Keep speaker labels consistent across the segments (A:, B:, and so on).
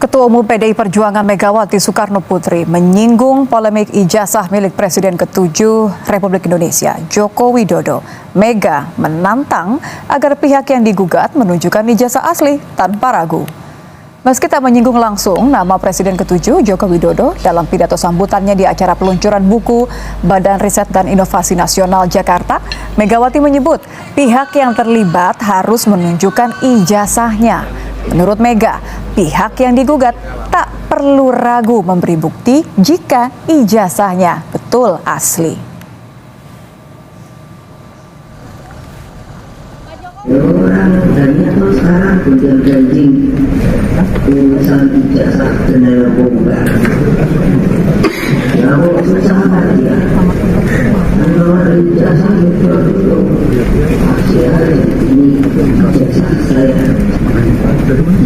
A: Ketua Umum PDI Perjuangan Megawati Soekarno Putri menyinggung polemik ijazah milik Presiden ke-7 Republik Indonesia, Joko Widodo. Mega menantang agar pihak yang digugat menunjukkan ijazah asli tanpa ragu. Meski tak menyinggung langsung nama Presiden ke-7 Joko Widodo dalam pidato sambutannya di acara peluncuran buku Badan Riset dan Inovasi Nasional Jakarta, Megawati menyebut pihak yang terlibat harus menunjukkan ijazahnya. Menurut Mega, pihak yang digugat tak perlu ragu memberi bukti jika ijazahnya betul asli.
B: Orang dan itu sekarang sudah gaji urusan ijazah dan narkoba. Kalau itu sama dia, kalau ijazah itu dulu masih ada ini ijazah saya. Dengan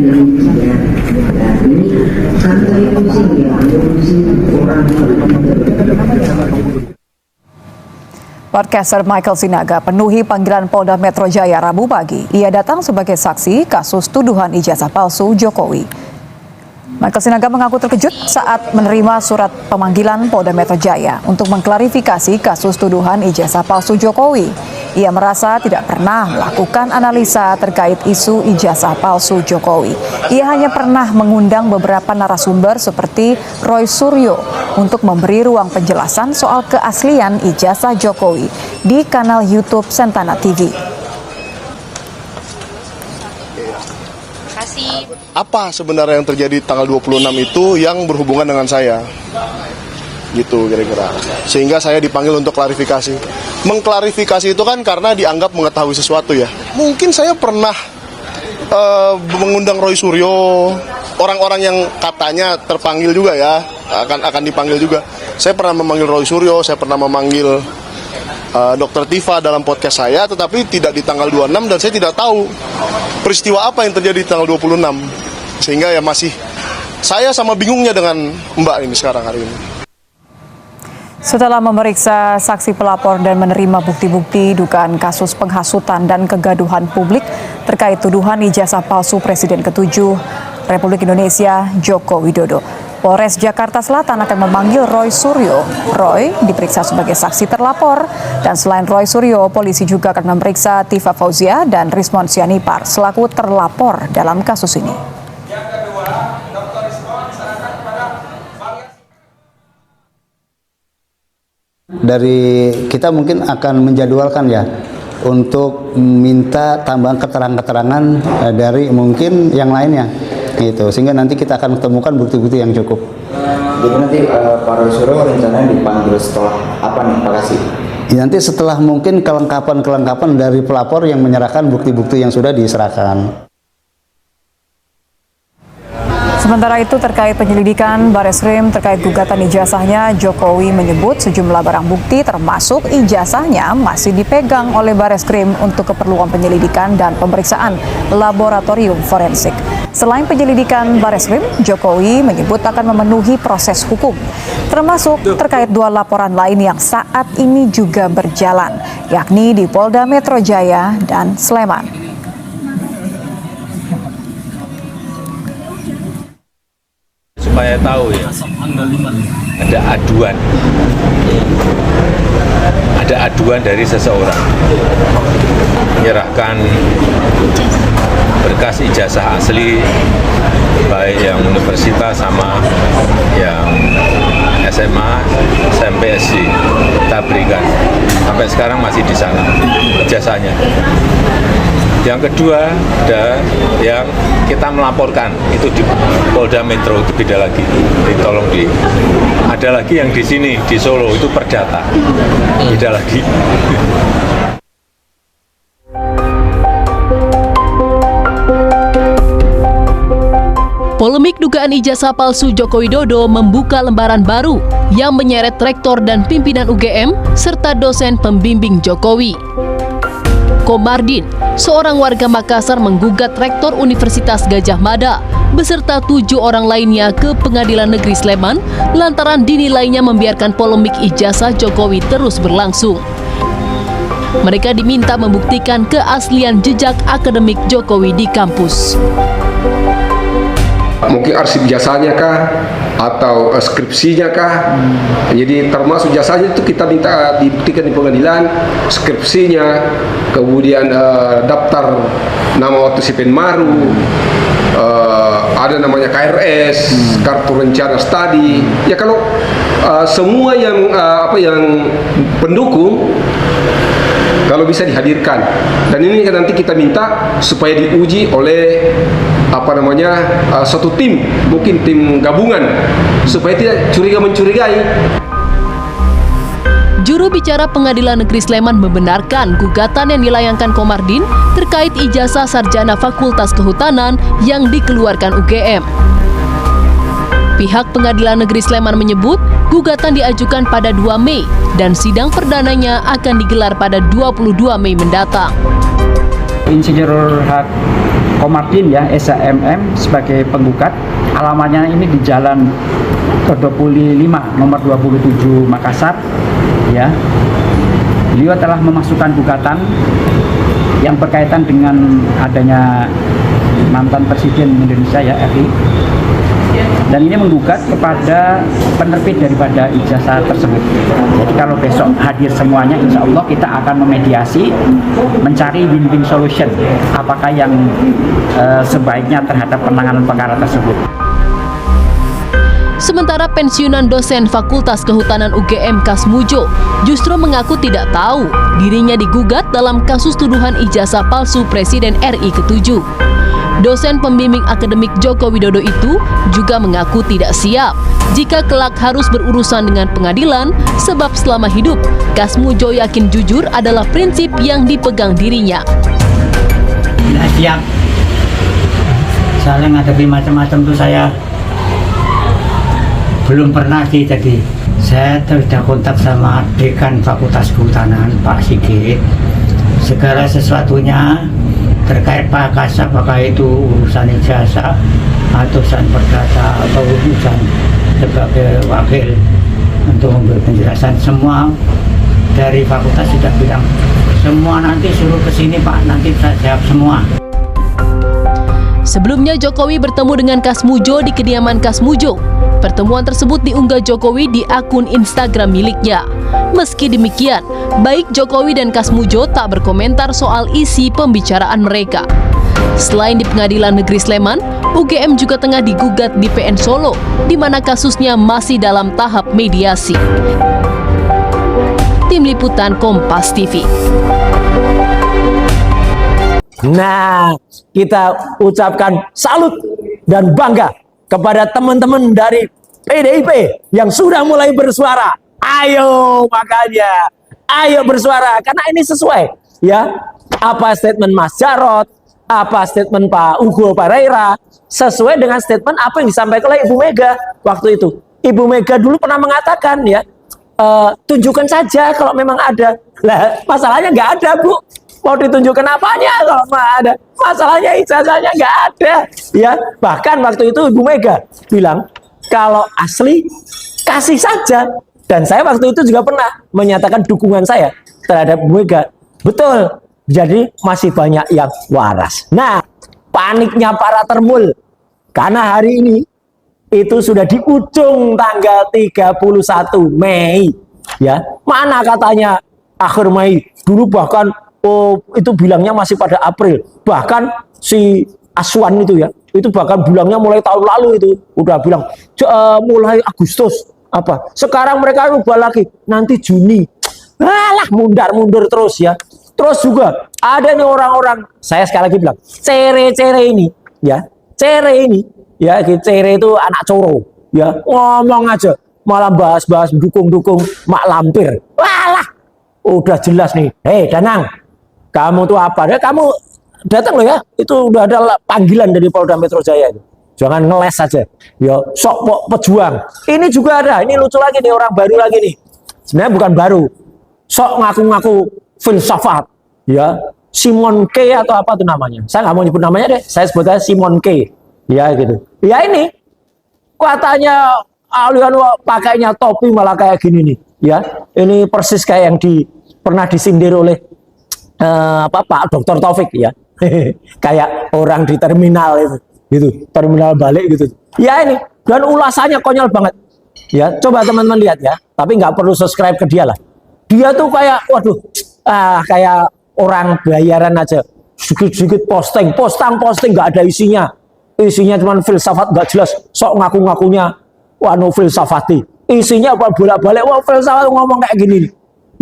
B: demikian, ini santai musik ya, musik orang.
A: Podcaster Michael Sinaga penuhi panggilan Polda Metro Jaya Rabu pagi. Ia datang sebagai saksi kasus tuduhan ijazah palsu Jokowi. Michael Sinaga mengaku terkejut saat menerima surat pemanggilan Polda Metro Jaya untuk mengklarifikasi kasus tuduhan ijazah palsu Jokowi. Ia merasa tidak pernah melakukan analisa terkait isu ijazah palsu Jokowi. Ia hanya pernah mengundang beberapa narasumber seperti Roy Suryo untuk memberi ruang penjelasan soal keaslian ijazah Jokowi di kanal YouTube Sentana TV.
C: Apa sebenarnya yang terjadi tanggal 26 itu yang berhubungan dengan saya? Gitu kira-kira. Sehingga saya dipanggil untuk klarifikasi. Mengklarifikasi itu kan karena dianggap mengetahui sesuatu ya. Mungkin saya pernah mengundang Roy Suryo, orang-orang yang katanya terpanggil juga ya, akan dipanggil juga. Saya pernah memanggil Roy Suryo, saya pernah memanggil Dr. Tifa dalam podcast saya, tetapi tidak di tanggal 26 dan saya tidak tahu peristiwa apa yang terjadi di tanggal 26. Sehingga ya masih saya sama bingungnya dengan Mbak ini sekarang hari ini.
A: Setelah memeriksa saksi pelapor dan menerima bukti-bukti dugaan kasus penghasutan dan kegaduhan publik terkait tuduhan ijazah palsu Presiden ke-7 Republik Indonesia Joko Widodo, Polres Jakarta Selatan akan memanggil Roy Suryo. Roy diperiksa sebagai saksi terlapor, dan selain Roy Suryo, polisi juga akan memeriksa Tifa Fauzia dan Rismon Sianipar selaku terlapor dalam kasus ini.
D: Dari kita mungkin akan menjadwalkan ya untuk minta tambahan keterangan-keterangan dari mungkin yang lainnya gitu, sehingga nanti kita akan temukan bukti-bukti yang cukup.
E: Jadi nanti Pak Roy Suryo rencananya dipanggil setelah apa nih Pak Kasih?
D: Ya, nanti setelah mungkin kelengkapan dari pelapor yang menyerahkan bukti-bukti yang sudah diserahkan.
A: Sementara itu terkait penyelidikan Bareskrim terkait gugatan ijazahnya, Jokowi menyebut sejumlah barang bukti termasuk ijazahnya masih dipegang oleh Bareskrim untuk keperluan penyelidikan dan pemeriksaan laboratorium forensik. Selain penyelidikan Bareskrim, Jokowi menyebut akan memenuhi proses hukum, termasuk terkait dua laporan lain yang saat ini juga berjalan, yakni di Polda Metro Jaya dan Sleman.
F: Supaya tahu ya, ada aduan dari seseorang menyerahkan berkas ijazah asli baik yang universitas sama yang SMA, SMP, SD kita berikan. Sampai sekarang masih di sana ijazahnya. Yang kedua ada yang kita melaporkan itu di Polda Metro, itu beda lagi. Tolong ada lagi yang di sini di Solo itu perdata, beda lagi.
G: Polemik dugaan ijazah palsu Joko Widodo membuka lembaran baru yang menyeret rektor dan pimpinan UGM serta dosen pembimbing Jokowi. Komardin, seorang warga Makassar, menggugat rektor Universitas Gadjah Mada beserta 7 orang lainnya ke Pengadilan Negeri Sleman lantaran dinilainya membiarkan polemik ijazah Jokowi terus berlangsung. Mereka diminta membuktikan keaslian jejak akademik Jokowi di kampus.
H: Mungkin arsip jasanya kah atau skripsinya kah. Jadi termasuk jasanya itu kita minta dibuktikan di pengadilan, skripsinya, kemudian daftar nama waktu si Penmaru, ada namanya KRS, kartu rencana studi. Ya kalau semua yang yang pendukung kalau bisa dihadirkan, dan ini nanti kita minta supaya diuji oleh satu tim, mungkin tim gabungan, supaya tidak curiga-mencurigai.
G: Juru bicara Pengadilan Negeri Sleman membenarkan gugatan yang dilayangkan Komardin terkait ijazah sarjana Fakultas Kehutanan yang dikeluarkan UGM. Pihak Pengadilan Negeri Sleman menyebut gugatan diajukan pada 2 Mei dan sidang perdananya akan digelar pada 22 Mei mendatang.
I: Insinyur H. Komardin ya, SHMM sebagai penggugat, alamatnya ini di Jalan Todopuli 5 nomor 27 Makassar ya. Beliau telah memasukkan gugatan yang berkaitan dengan adanya mantan Presiden Indonesia ya, RI. Dan ini menggugat kepada penerbit daripada ijazah tersebut. Jadi kalau besok hadir semuanya, insya Allah kita akan memediasi, mencari win-win solution. Apakah yang sebaiknya terhadap penanganan perkara tersebut.
G: Sementara pensiunan dosen Fakultas Kehutanan UGM Kasmujo justru mengaku tidak tahu dirinya digugat dalam kasus tuduhan ijazah palsu Presiden RI ke-7. Dosen pembimbing akademik Joko Widodo itu juga mengaku tidak siap jika kelak harus berurusan dengan pengadilan, sebab selama hidup Kasmujo yakin jujur adalah prinsip yang dipegang dirinya.
I: Tidak siap. Soalnya ngadepi macam-macam tuh saya belum pernah sih. Jadi saya sudah kontak sama dekan Fakultas Kehutanan Pak Sigit. Segala sesuatunya terkait Pak Kasab, apakah itu urusan ijazah atau urusan perdata atau urusan sebagai wakil untuk memberi penjelasan, semua dari fakultas sudah bilang semua nanti suruh ke sini Pak, nanti saya jawab semua.
G: Sebelumnya Jokowi bertemu dengan Kasmujo di kediaman Kasmujo. Pertemuan tersebut diunggah Jokowi di akun Instagram miliknya. Meski demikian, baik Jokowi dan Kasmujo tak berkomentar soal isi pembicaraan mereka. Selain di Pengadilan Negeri Sleman, UGM juga tengah digugat di PN Solo, di mana kasusnya masih dalam tahap mediasi. Tim Liputan Kompas TV.
J: Nah, kita ucapkan salut dan bangga kepada teman-teman dari PDIP yang sudah mulai bersuara. Ayo makanya, ayo bersuara karena ini sesuai ya. Apa statement Mas Jarod, apa statement Pak Hugo Pareira, sesuai dengan statement apa yang disampaikan oleh Ibu Mega waktu itu. Ibu Mega dulu pernah mengatakan ya, tunjukkan saja kalau memang ada. Lah, masalahnya nggak ada, Bu. Mau ditunjukkan apanya kalau nggak ada? Masalahnya ijazahnya nggak ada. Ya, bahkan waktu itu Ibu Mega bilang kalau asli kasih saja. Dan saya waktu itu juga pernah menyatakan dukungan saya terhadap Bu Mega. Betul. Jadi masih banyak yang waras. Nah, paniknya para termul karena hari ini itu sudah di ujung tanggal 31 Mei. Ya, mana katanya akhir Mei? Dulu bahkan itu bilangnya masih pada April. Bahkan si Aswan itu ya, itu bahkan bilangnya mulai tahun lalu itu udah bilang mulai Agustus apa. Sekarang mereka rubah lagi nanti Juni. Alah, mundur terus ya. Terus juga ada nih orang-orang, saya sekali lagi bilang, cere-cere ini ya. Cere ini ya, cere itu anak coro ya. Ngomong aja malah bahas-bahas dukung-dukung Mak Lampir. Walah, udah jelas nih. Hei Danang, kamu tuh apa? Ya, kamu datang loh ya. Itu udah ada panggilan dari Polda Metro Jaya itu. Jangan ngeles saja. Ya, sok pejuang. Ini juga ada. Ini lucu lagi nih, orang baru lagi nih. Sebenarnya bukan baru. Sok ngaku-ngaku filsafat. Ya, Simon K atau apa tuh namanya? Saya nggak mau nyebut namanya deh. Saya sebut aja Simon K. Ya gitu. Ya ini katanya alian pakainya topi malah kayak gini nih. Ya, ini persis kayak yang pernah disindir oleh Pak Dr. Taufik ya. Kayak orang di terminal itu, gitu, terminal balik gitu. Ya ini, dan ulasannya konyol banget. Ya, coba teman-teman lihat ya. Tapi nggak perlu subscribe ke dia lah. Dia tuh kayak, waduh, kayak orang bayaran aja. Sedikit-sedikit posting nggak ada isinya. Isinya cuma filsafat nggak jelas. Sok ngaku-ngakunya, wah no filsafati. Isinya bolak-balik, wah filsafat ngomong kayak gini nih.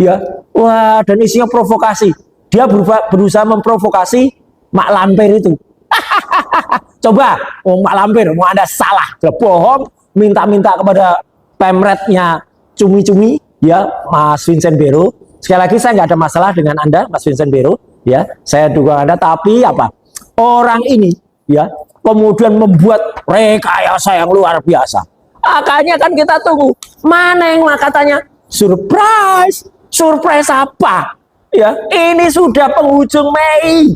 J: Ya, wah, dan isinya provokasi. Dia berusaha memprovokasi Mak Lampir itu. Coba, Mak Lampir, mau Anda salah, dia bohong, minta-minta kepada pemretnya cumi-cumi, ya, Mas Vincent Bero. Sekali lagi saya nggak ada masalah dengan Anda, Mas Vincent Bero, ya, saya dukung Anda. Tapi apa? Orang ini, ya, kemudian membuat rekayasa yang luar biasa. Makanya kan kita tunggu, mana yang katanya surprise apa? Ya, ini sudah penghujung Mei.